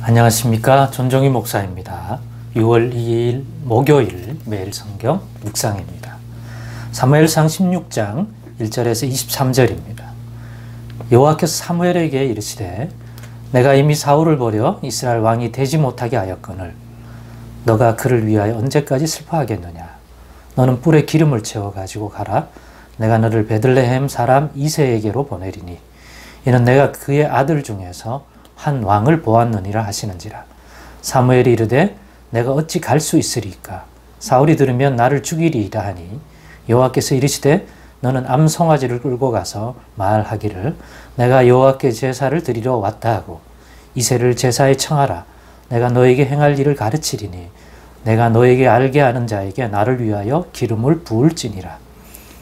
안녕하십니까. 전종희 목사입니다. 6월 2일 목요일 매일 성경 묵상입니다. 사무엘상 16장 1절에서 23절입니다. 여호와께서 사무엘에게 이르시되 내가 이미 사울을 버려 이스라엘 왕이 되지 못하게 하였거늘 너가 그를 위하여 언제까지 슬퍼하겠느냐. 너는 뿔에 기름을 채워 가지고 가라. 내가 너를 베들레헴 사람 이새에게로 보내리니 이는 내가 그의 아들 중에서 한 왕을 보았느니라 하시는지라. 사무엘이 이르되 내가 어찌 갈 수 있으리까. 사울이 들으면 나를 죽이리이다 하니 여호와께서 이르시되 너는 암송아지를 끌고 가서 말하기를 내가 여호와께 제사를 드리러 왔다 하고 이새를 제사에 청하라. 내가 너에게 행할 일을 가르치리니 내가 너에게 알게 하는 자에게 나를 위하여 기름을 부을지니라.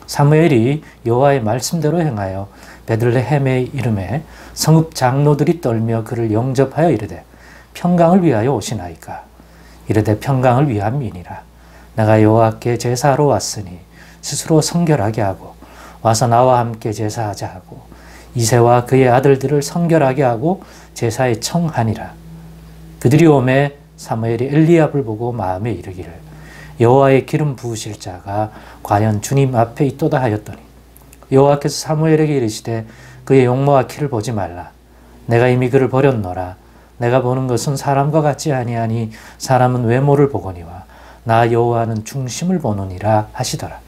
사무엘이 여호와의 말씀대로 행하여 베들레헴에 이름에 성읍 장로들이 떨며 그를 영접하여 이르되 평강을 위하여 오시나이까. 이르되 평강을 위함이니라. 내가 여호와께 제사하러 왔으니 스스로 성결하게 하고 와서 나와 함께 제사하자 하고 이새와 그의 아들들을 성결하게 하고 제사에 청하니라. 그들이 오매 사무엘이 엘리압을 보고 마음에 이르기를 여호와의 기름 부으실 자가 과연 주님 앞에 있도다 하였더니 여호와께서 사무엘에게 이르시되 그의 용모와 키를 보지 말라. 내가 이미 그를 버렸노라. 내가 보는 것은 사람과 같지 아니하니 사람은 외모를 보거니와 나 여호와는 중심을 보느니라 하시더라.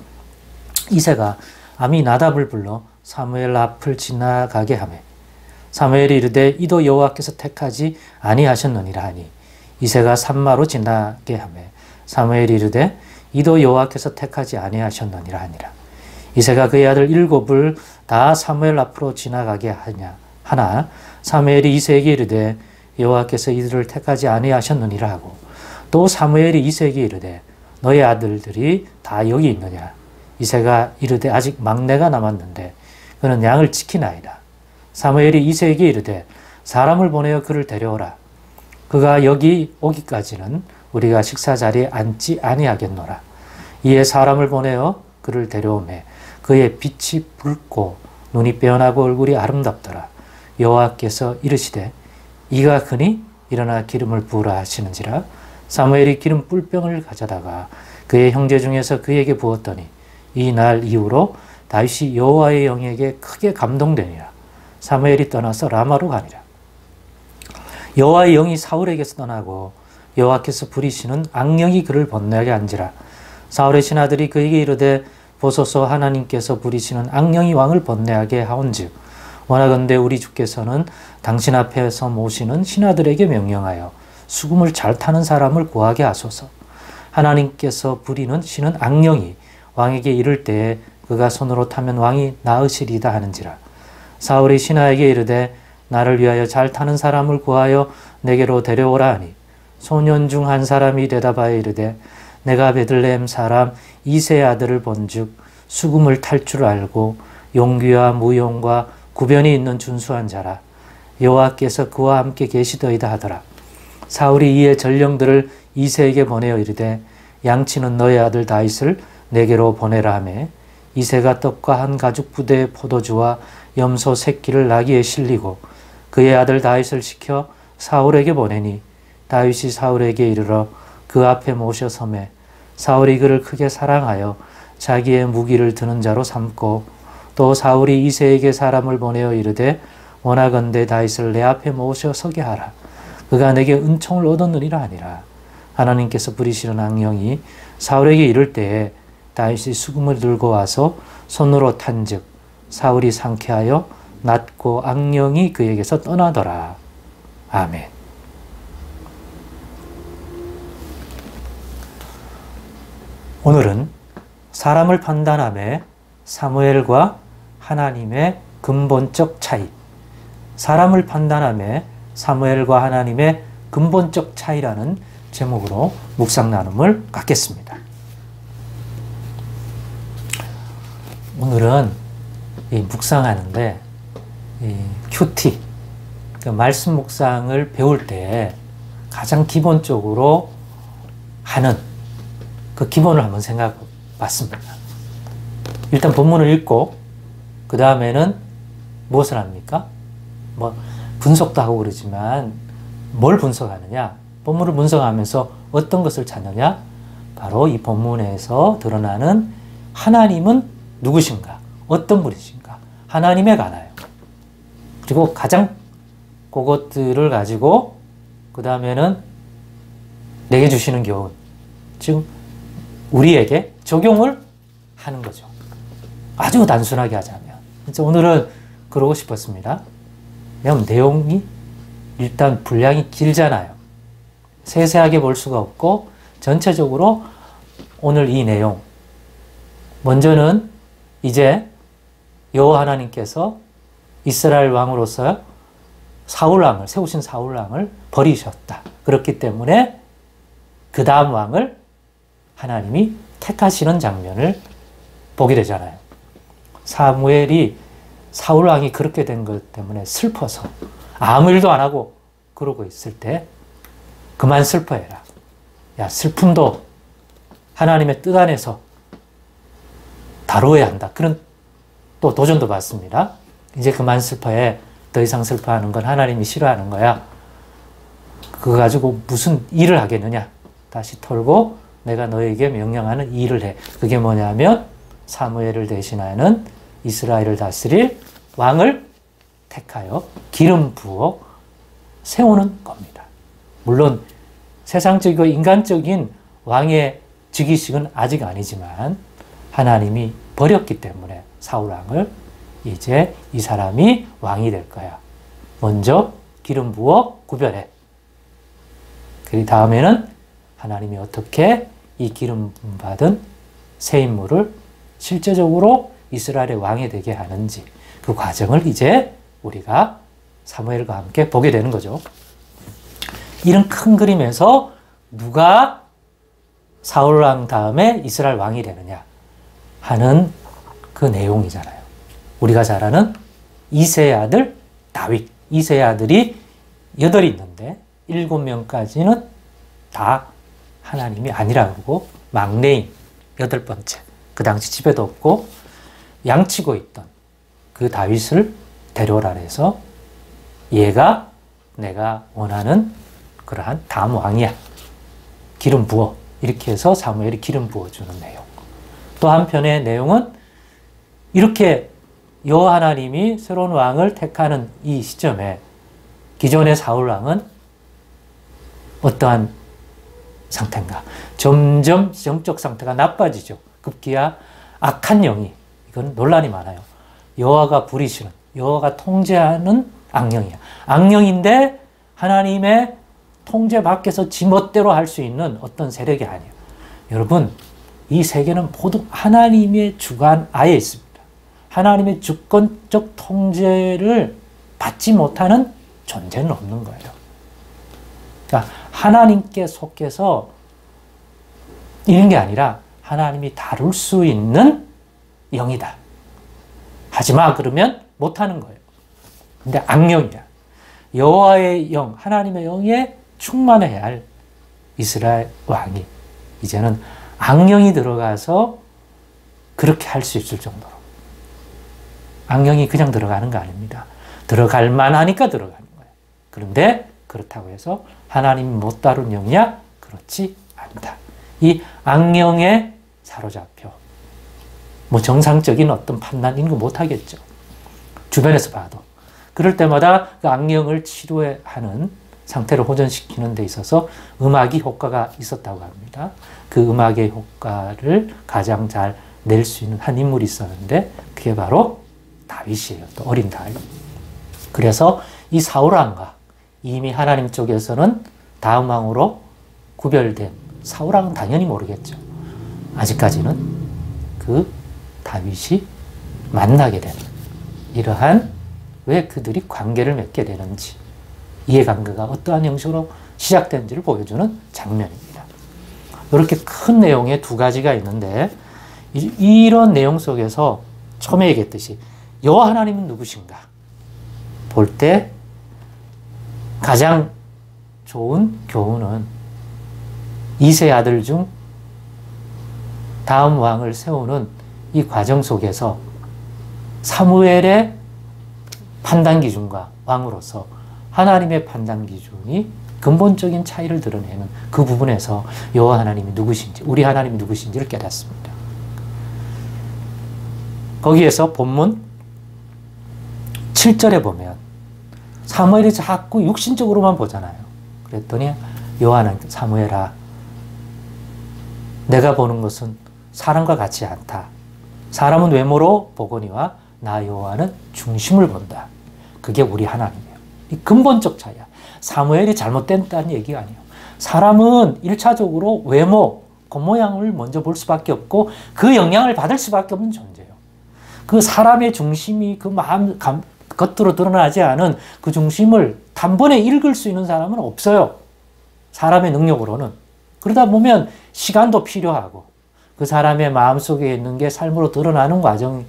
이새가 아미나답을 불러 사무엘 앞을 지나가게 하매 사무엘이 이르되 이도 여호와께서 택하지 아니하셨느니라 하니 이새가 산마로 지나게 하매 사무엘이 이르되 이도 여호와께서 택하지 아니하셨느니라 하니라. 이새가 그의 아들 7을 다 사무엘 앞으로 지나가게 하나 사무엘이 이새에게 이르되 여호와께서 이들을 택하지 아니하셨느니라 하고 또 사무엘이 이새에게 이르되 너의 아들들이 다 여기 있느냐. 이새가 이르되 아직 막내가 남았는데 그는 양을 지키나이다. 사무엘이 이새에게 이르되 사람을 보내어 그를 데려오라. 그가 여기 오기까지는 우리가 식사 자리에 앉지 아니하겠노라. 이에 사람을 보내어 그를 데려오매 그의 빛이 붉고 눈이 빼어나고 얼굴이 아름답더라. 여호와께서 이르시되 이가 그니 일어나 기름을 부으라 하시는지라. 사무엘이 기름 뿔병을 가져다가 그의 형제 중에서 그에게 부었더니 이 날 이후로 다윗이 여호와의 영에게 크게 감동되니라. 사무엘이 떠나서 라마로 가니라. 여호와의 영이 사울에게서 떠나고 여호와께서 부리시는 악령이 그를 번뇌하게 한지라. 사울의 신하들이 그에게 이르되 보소서 하나님께서 부리시는 악령이 왕을 번뇌하게 하온즉 원하건대 우리 주께서는 당신 앞에서 모시는 신하들에게 명령하여 수금을 잘 타는 사람을 구하게 하소서. 하나님께서 부리는 신은 악령이 왕에게 이를 때에 그가 손으로 타면 왕이 나으시리다 하는지라. 사울이 신하에게 이르되 나를 위하여 잘 타는 사람을 구하여 내게로 데려오라 하니 소년 중 한 사람이 대답하여 이르되 내가 베들레헴 사람 이새의 아들을 본즉 수금을 탈 줄 알고 용기와 무용과 구변이 있는 준수한 자라. 여호와께서 그와 함께 계시더이다 하더라. 사울이 이에 전령들을 이새에게 보내어 이르되 양치는 너의 아들 다윗을 내게로 보내라 하매 이새가 떡과 한 가죽 부대의 포도주와 염소 새끼를 나귀에 실리고 그의 아들 다윗을 시켜 사울에게 보내니 다윗이 사울에게 이르러 그 앞에 모셔 서매 사울이 그를 크게 사랑하여 자기의 무기를 드는 자로 삼고 또 사울이 이새에게 사람을 보내어 이르되 원하건대 다윗을 내 앞에 모셔 서게 하라. 그가 내게 은총을 얻었느니라 하니라. 하나님께서 부리시는 악령이 사울에게 이를 때에 다윗이 수금을 들고 와서 손으로 탄즉 사울이 상쾌하여 낫고 악령이 그에게서 떠나더라. 아멘. 오늘은 사람을 판단함에 사무엘과 하나님의 근본적 차이, 사람을 판단함에 사무엘과 하나님의 근본적 차이라는 제목으로 묵상 나눔을 갖겠습니다. 오늘은 묵상하는데 큐티, 말씀 묵상을 배울 때 가장 기본적으로 하는 그 기본을 한번 생각해 봤습니다. 일단 본문을 읽고 그 다음에는 무엇을 합니까? 분석도 하고 그러지만 뭘 분석하느냐? 본문을 분석하면서 어떤 것을 찾느냐? 바로 이 본문에서 드러나는 하나님은 누구신가? 어떤 분이신가? 하나님에 관하여. 그리고 가장 그것들을 가지고 그 다음에는 내게 주시는 교훈. 지금 우리에게 적용을 하는 거죠. 아주 단순하게 하자면. 오늘은 그러고 싶었습니다. 왜냐하면 내용이 일단 분량이 길잖아요. 세세하게 볼 수가 없고 전체적으로 오늘 이 내용 먼저는 이제 여호와 하나님께서 이스라엘 왕으로서 사울왕을 세우신 사울왕을 버리셨다. 그렇기 때문에 그 다음 왕을 하나님이 택하시는 장면을 보게 되잖아요. 사무엘이 사울왕이 그렇게 된 것 때문에 슬퍼서 아무 일도 안 하고 그러고 있을 때 그만 슬퍼해라. 야, 슬픔도 하나님의 뜻 안에서 다루어야 한다. 그런 또 도전도 받습니다. 이제 그만 슬퍼해. 더 이상 슬퍼하는 건 하나님이 싫어하는 거야. 그거 가지고 무슨 일을 하겠느냐. 다시 털고 내가 너에게 명령하는 일을 해. 그게 뭐냐면 사무엘을 대신하는 이스라엘을 다스릴 왕을 택하여 기름 부어 세우는 겁니다. 물론 세상적이고 인간적인 왕의 즉위식은 아직 아니지만 하나님이 버렸기 때문에 사울왕을 이제 이 사람이 왕이 될 거야. 먼저 기름 부어 구별해. 그 다음에는 하나님이 어떻게 이 기름 받은 새 인물을 실제적으로 이스라엘의 왕이 되게 하는지 그 과정을 이제 우리가 사무엘과 함께 보게 되는 거죠. 이런 큰 그림에서 누가 사울왕 다음에 이스라엘 왕이 되느냐 하는 그 내용이잖아요. 우리가 잘 아는 이새의 아들 다윗. 이새의 아들이 8이 있는데 7명까지는 다 하나님이 아니라 그러고 막내인 8번째. 그 당시 집에도 없고 양치고 있던 그 다윗을 데려오라 해서 얘가 내가 원하는 그러한 다음 왕이야. 기름 부어. 이렇게 해서 사무엘이 기름 부어주는 내용. 또 한편의 내용은 이렇게 여호와 하나님이 새로운 왕을 택하는 이 시점에 기존의 사울 왕은 어떠한 상태인가? 점점 영적 상태가 나빠지죠. 급기야 악한 영이, 이건 논란이 많아요. 여호와가 부리시는, 여호와가 통제하는 악령이야. 악령인데 하나님의 통제 밖에서 지멋대로 할 수 있는 어떤 세력이 아니에요. 여러분, 이 세계는 모두 하나님의 주관 아에 있습니다. 하나님의 주권적 통제를 받지 못하는 존재는 없는 거예요. 그러니까 하나님께 속해서 이런 게 아니라 하나님이 다룰 수 있는 영이다. 하지마 그러면 못하는 거예요. 근데 악령이야. 여호와의 영, 하나님의 영에 충만해야 할 이스라엘 왕이 이제는 악령이 들어가서 그렇게 할 수 있을 정도로. 악령이 그냥 들어가는 거 아닙니다. 들어갈 만하니까 들어가는 거예요. 그런데 그렇다고 해서 하나님이 못 다룬 영이냐? 그렇지 않다. 이 악령에 사로잡혀 뭐 정상적인 어떤 판단 이런 거 못 하겠죠. 주변에서 봐도. 그럴 때마다 그 악령을 치료하는 상태를 호전시키는 데 있어서 음악이 효과가 있었다고 합니다. 그 음악의 효과를 가장 잘 낼 수 있는 한 인물이 있었는데 그게 바로 다윗이에요. 또 어린 다윗. 그래서 이 사울왕과 이미 하나님 쪽에서는 다음 왕으로 구별된 사울왕은 당연히 모르겠죠. 아직까지는 그 다윗이 만나게 되는 이러한 왜 그들이 관계를 맺게 되는지 이해관계가 어떠한 형식으로 시작된지를 보여주는 장면입니다. 이렇게 큰 내용의 두 가지가 있는데 이런 내용 속에서 처음에 얘기했듯이 여호와 하나님은 누구신가 볼 때 가장 좋은 교훈은 이새의 아들 중 다음 왕을 세우는 이 과정 속에서 사무엘의 판단 기준과 왕으로서 하나님의 판단 기준이 근본적인 차이를 드러내는 그 부분에서 여호와 하나님이 누구신지, 우리 하나님이 누구신지를 깨닫습니다. 거기에서 본문 7절에 보면 사무엘이 자꾸 육신적으로만 보잖아요. 그랬더니 여호와 하나님, 사무엘아, 내가 보는 것은 사람과 같지 않다. 사람은 외모로 보거니와 나 여호와는 중심을 본다. 그게 우리 하나님이에요. 이 근본적 차이야. 사무엘이 잘못됐다는 얘기가 아니에요. 사람은 1차적으로 외모, 겉모양을 먼저 볼 수밖에 없고 그 영향을 받을 수밖에 없는 존재예요. 그 사람의 중심이 그 마음, 겉으로 드러나지 않은 그 중심을 단번에 읽을 수 있는 사람은 없어요. 사람의 능력으로는. 그러다 보면 시간도 필요하고 그 사람의 마음속에 있는 게 삶으로 드러나는 과정이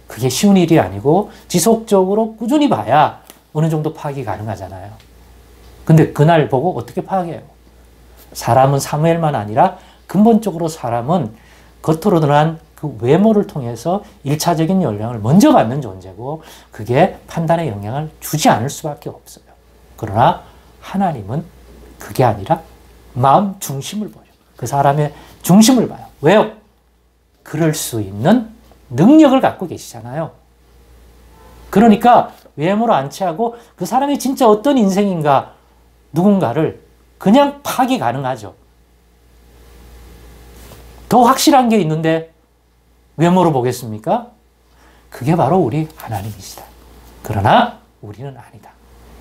그게 쉬운 일이 아니고 지속적으로 꾸준히 봐야 어느 정도 파악이 가능하잖아요. 근데 그날 보고 어떻게 파악해요? 사람은 사무엘만 아니라 근본적으로 사람은 겉으로 드러난 그 외모를 통해서 1차적인 영향을 먼저 받는 존재고 그게 판단에 영향을 주지 않을 수밖에 없어요. 그러나 하나님은 그게 아니라 마음 중심을 보죠. 그 사람의 중심을 봐요. 왜요? 그럴 수 있는 능력을 갖고 계시잖아요. 그러니까 외모로 안 취하고 그 사람이 진짜 어떤 인생인가 누군가를 그냥 파악이 가능하죠. 더 확실한 게 있는데 외모로 보겠습니까? 그게 바로 우리 하나님이시다. 그러나 우리는 아니다.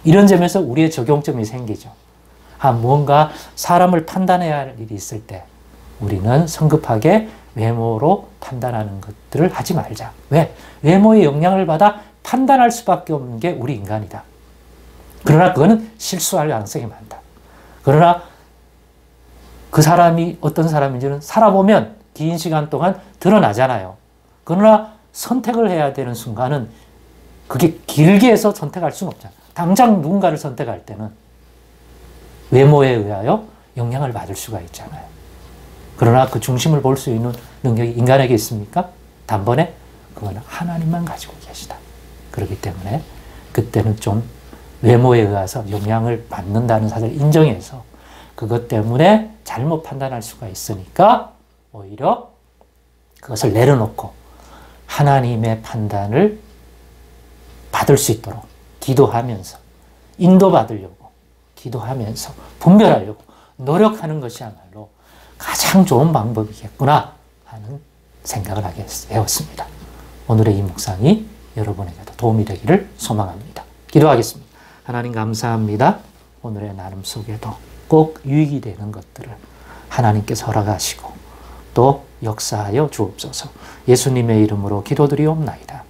이런 점에서 우리의 적용점이 생기죠. 뭔가 사람을 판단해야 할 일이 있을 때 우리는 성급하게 외모로 판단하는 것들을 하지 말자. 왜? 외모의 영향을 받아 판단할 수밖에 없는 게 우리 인간이다. 그러나 그거는 실수할 가능성이 많다. 그러나 그 사람이 어떤 사람인지는 살아보면 긴 시간 동안 드러나잖아요. 그러나 선택을 해야 되는 순간은 그게 길게 해서 선택할 수는 없잖아요. 당장 누군가를 선택할 때는 외모에 의하여 영향을 받을 수가 있잖아요. 그러나 그 중심을 볼 수 있는 능력이 인간에게 있습니까? 단번에 그거는 하나님만 가지고 계시다. 그렇기 때문에 그때는 좀 외모에 의해서 영향을 받는다는 사실을 인정해서 그것 때문에 잘못 판단할 수가 있으니까 오히려 그것을 내려놓고 하나님의 판단을 받을 수 있도록 기도하면서 인도받으려고 기도하면서 분별하려고 노력하는 것이야말로 가장 좋은 방법이겠구나 하는 생각을 하게 되었습니다. 오늘의 이 묵상이 여러분에게도 도움이 되기를 소망합니다. 기도하겠습니다. 하나님 감사합니다. 오늘의 나눔 속에도 꼭 유익이 되는 것들을 하나님께서 허락하시고 또 역사하여 주옵소서. 예수님의 이름으로 기도드리옵나이다.